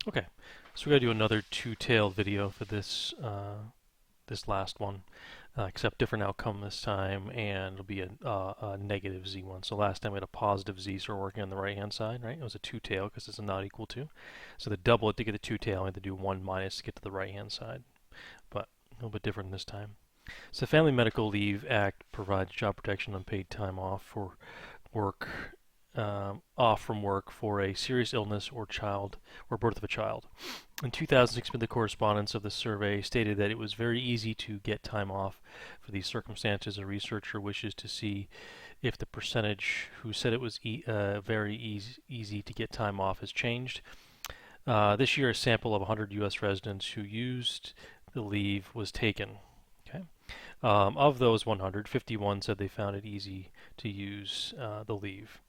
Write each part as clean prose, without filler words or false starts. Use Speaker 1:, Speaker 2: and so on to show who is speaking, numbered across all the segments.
Speaker 1: Okay, so we're going to do another two-tailed video for this this last one, except different outcome this time, and it'll be a negative z one. So last time we had a positive z, so we're working on the right-hand side, right? It was a two-tail because it's a not equal to. So to double it to get the two-tail, I had to do 1 minus to get to the right-hand side, but a little bit different this time. So the Family Medical Leave Act provides job protection on paid time off for work off from work for a serious illness or birth of a child. In 2006, the correspondence of the survey stated that it was very easy to get time off for these circumstances. A researcher wishes to see if the percentage who said it was very easy to get time off has changed. This year, a sample of 100 U.S. residents who used the leave was taken. Okay. Of those 100, 51 said they found it easy to use the leave.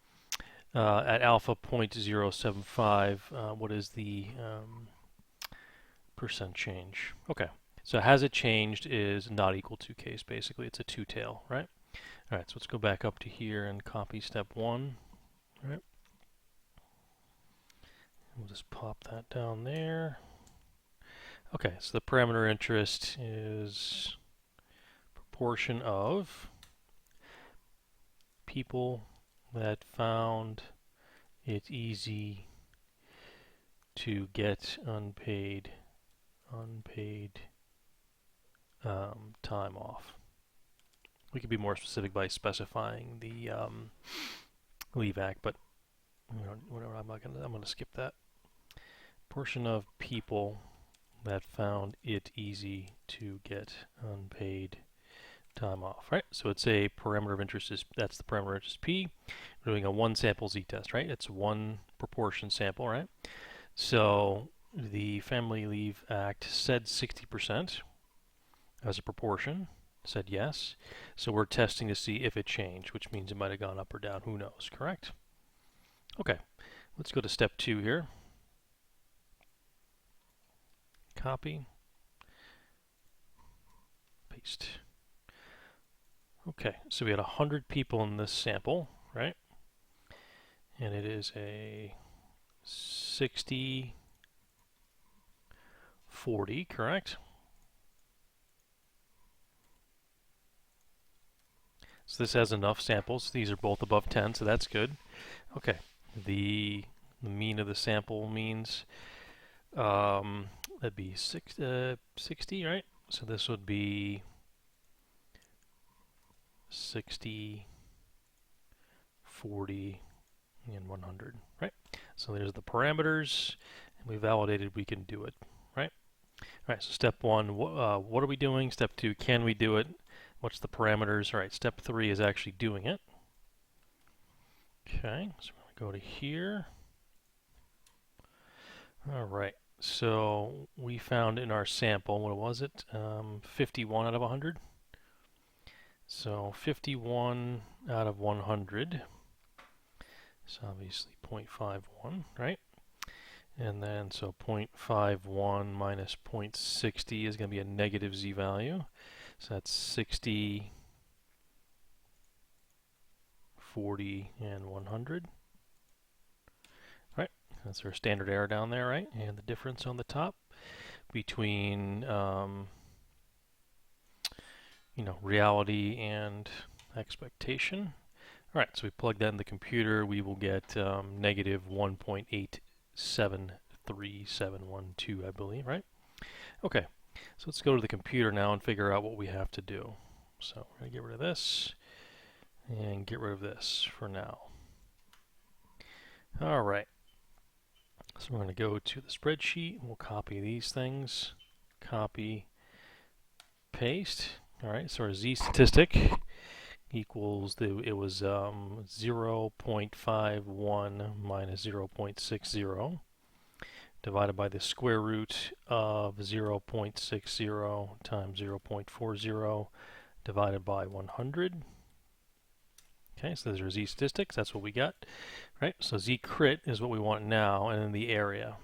Speaker 1: At alpha 0.075, what is the percent change? Okay, so has it changed is not equal to case, basically. It's a two-tail, right? All right, so let's go back up to here and copy step 1, right? We'll just pop that down there. Okay, so the parameter interest is proportion of people that found it easy to get unpaid time off. We could be more specific by specifying the Leave Act, but whatever. I'm going to skip that. Portion of people that found it easy to get unpaid time off, right? So it's a parameter of interest that's the parameter of interest P. We're doing a one sample z-test, right? It's one proportion sample, right? So the Family Leave Act said 60% as a proportion, said yes. So we're testing to see if it changed, which means it might have gone up or down, who knows, correct? Okay, let's go to step 2 here. Copy, paste. Okay, so we had 100 people in this sample, right? And it is a 60-40, correct? So this has enough samples. These are both above 10, so that's good. Okay, the mean of the sample means that'd be 60, right? So this would be 60, 40, and 100, right? So there's the parameters, and we validated we can do it, right? All right, so step 1, what are we doing? Step 2, can we do it? What's the parameters? All right, step 3 is actually doing it. Okay, so we're going to go to here. All right, so we found in our sample, what was it? 51 out of 100. So 51 out of 100 is obviously 0.51, right? And then so 0.51 minus 0.60 is going to be a negative z value. So that's 60, 40, and 100. Right, that's our standard error down there, right? And the difference on the top between reality and expectation. All right, so we plug that in the computer, we will get negative 1.873712, I believe, right? Okay, so let's go to the computer now and figure out what we have to do. So we're going to get rid of this and get rid of this for now. All right, so we're going to go to the spreadsheet. We'll copy these things, copy, paste. All right, so our z statistic equals, it was 0.51 minus 0.60 divided by the square root of 0.60 times 0.40 divided by 100. Okay, so those are z statistics, that's what we got, right? So z crit is what we want now, and then the area.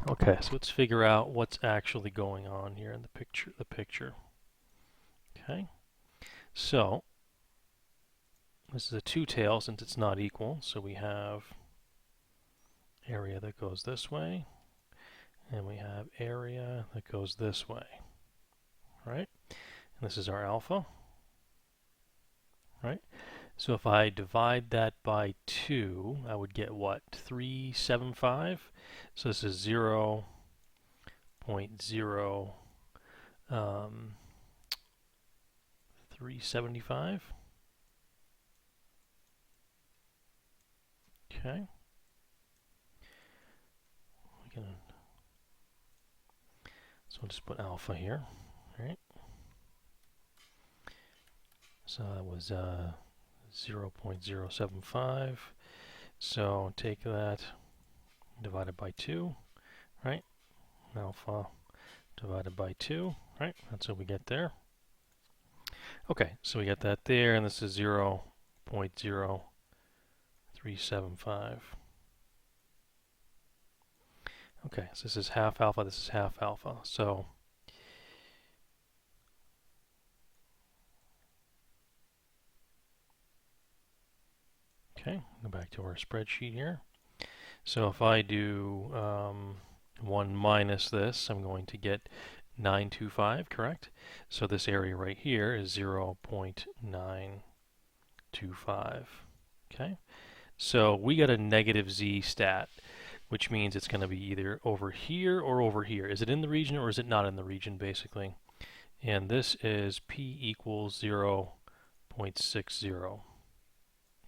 Speaker 1: Okay, so let's figure out what's actually going on here in the picture. Okay, so this is a two-tail since it's not equal, so we have area that goes this way, And we have area that goes this way, right? And this is our alpha, right? So if I divide that by 2, I would get what? 375? So this is 0 0.0 375. Okay. So we'll just put alpha here, right? So that was 0.075. So take that, divide it by 2, right? Alpha divided by 2, right? That's what we get there. Okay, so we get that there, and this is 0.0375. Okay, so this is half alpha, this is half alpha. So okay, go back to our spreadsheet here. So if I do 1 minus this, I'm going to get 925, correct? So this area right here is 0.925. Okay, so we got a negative z stat, which means it's going to be either over here or over here. Is it in the region or is it not in the region, basically? And this is p equals 0.60.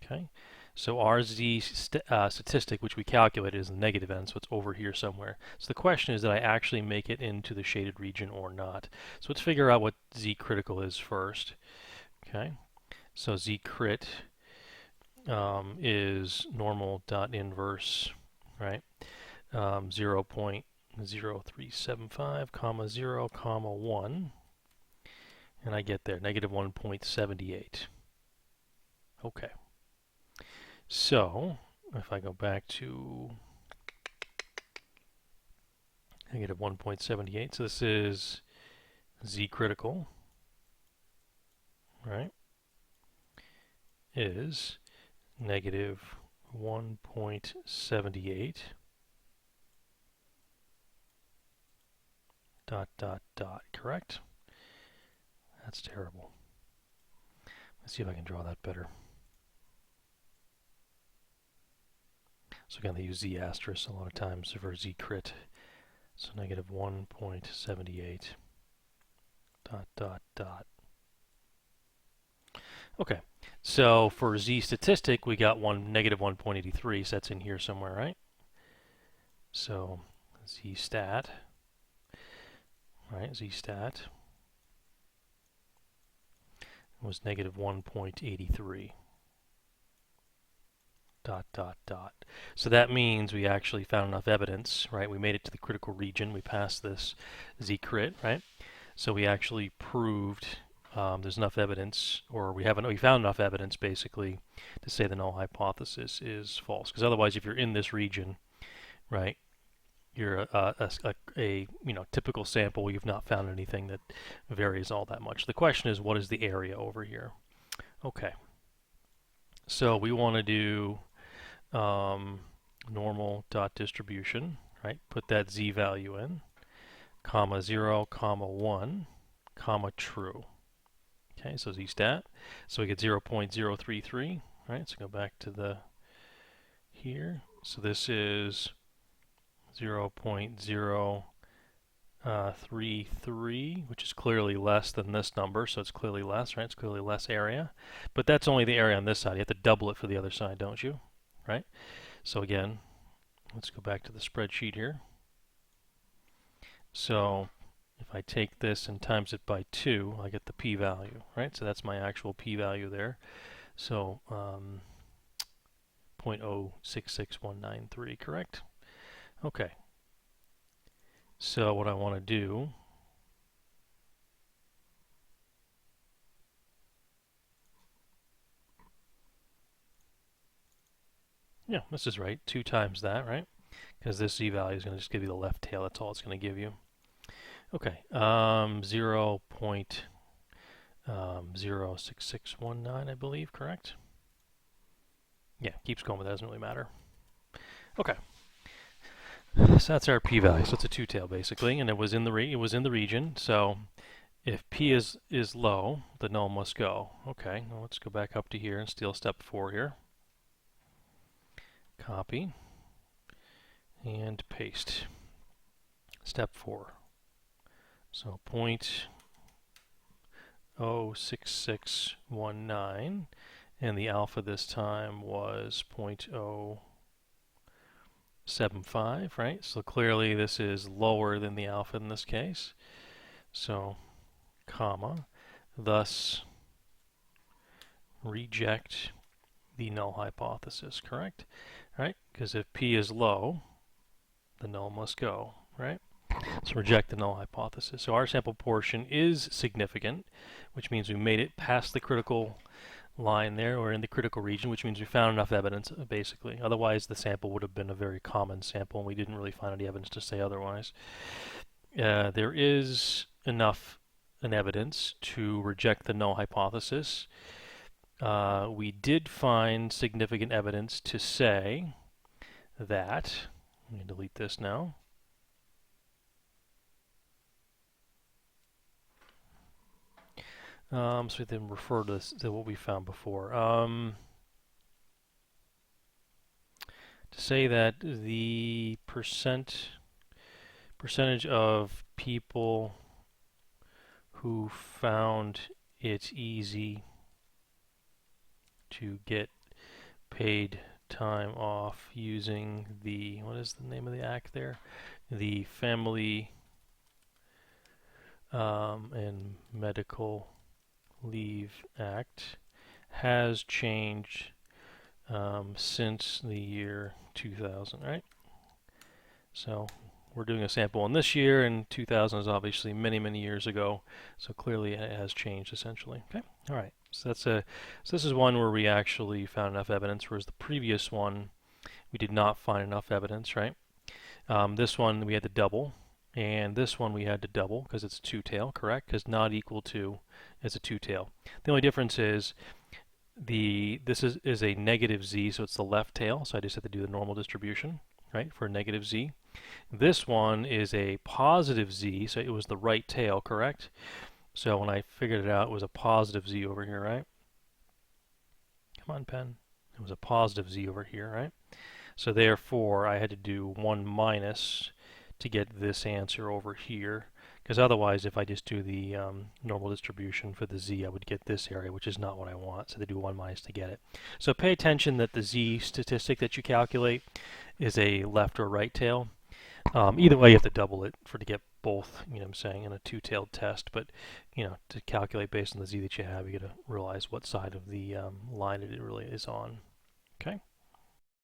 Speaker 1: Okay, so our z statistic, which we calculated, is the negative end, so it's over here somewhere. So the question is, did I actually make it into the shaded region or not? So let's figure out what z critical is first. Okay, so z crit is normal dot inverse, right? 0.0375 comma 0 comma 1, and I get there, negative 1.78. Okay. So if I go back to negative 1.78, so this is z critical, right, is negative 1.78 dot dot dot, correct? That's terrible. Let's see if I can draw that better. So again, they use z asterisk a lot of times for z crit. So negative 1.78 dot dot dot. Okay, so for z statistic, we got negative 1.83, so that's in here somewhere, right? So z stat, right, z stat was negative 1.83. Dot dot dot. So that means we actually found enough evidence, right? We made it to the critical region. We passed this z crit, right? So we actually proved there's enough evidence, or we found enough evidence basically to say the null hypothesis is false. Because otherwise, if you're in this region, right, you're a typical sample. You've not found anything that varies all that much. The question is, what is the area over here? Okay. So we want to do normal dot distribution, right? Put that z value in, comma 0, comma 1, comma true. Okay, so z stat. So we get 0.033, right? So go back to the here. So this is 0.033, which is clearly less than this number, so it's clearly less, right? It's clearly less area. But that's only the area on this side. You have to double it for the other side, don't you? Right? So again, let's go back to the spreadsheet here. So if I take this and times it by 2, I get the p-value, right? So that's my actual p-value there. So 0.066193, correct? Okay. So what I want to do yeah, this is right. 2 times that, right? Because this z value is going to just give you the left tail. That's all it's going to give you. Okay, 0.06619, I believe, correct? Yeah, keeps going, but that doesn't really matter. Okay. So that's our p-value. So it's a two-tail basically, and it was in the region. So if p is low, the null must go. Okay, well, let's go back up to here and steal step 4 here. Copy and paste. Step 4. So 0.06619, and the alpha this time was 0.075, right? So clearly this is lower than the alpha in this case. So, comma, thus reject the null hypothesis, correct? Right? Because if p is low, the null must go, right? So reject the null hypothesis. So our sample portion is significant, which means we made it past the critical line there, or in the critical region, which means we found enough evidence, basically. Otherwise, the sample would have been a very common sample, and we didn't really find any evidence to say otherwise. There is enough evidence to reject the null hypothesis. We did find significant evidence to say that, let me delete this now. So we then refer to this, to what we found before. To say that the percentage of people who found it easy to get paid time off using the, what is the name of the act there? The Family and Medical Leave Act has changed since the year 2000, right? So we're doing a sample in this year, and 2000 is obviously many, many years ago, so clearly it has changed essentially. Okay, all right. So that's so this is one where we actually found enough evidence, whereas the previous one we did not find enough evidence, right? This one we had to double, and this one we had to double because it's a two-tail, correct? Because not equal to is a two-tail. The only difference is this is a negative z, so it's the left tail, so I just have to do the normal distribution, right, for a negative z. This one is a positive z, so it was the right tail, correct? So when I figured it out, it was a positive z over here, right? Come on, pen. It was a positive z over here, right? So therefore, I had to do 1 minus to get this answer over here, because otherwise, if I just do the normal distribution for the z, I would get this area, which is not what I want, so they do 1 minus to get it. So pay attention that the z statistic that you calculate is a left or right tail. Either way, you have to double it to get both, you know what I'm saying, in a two-tailed test, but, you know, to calculate based on the z that you have, you got to realize what side of the line it really is on.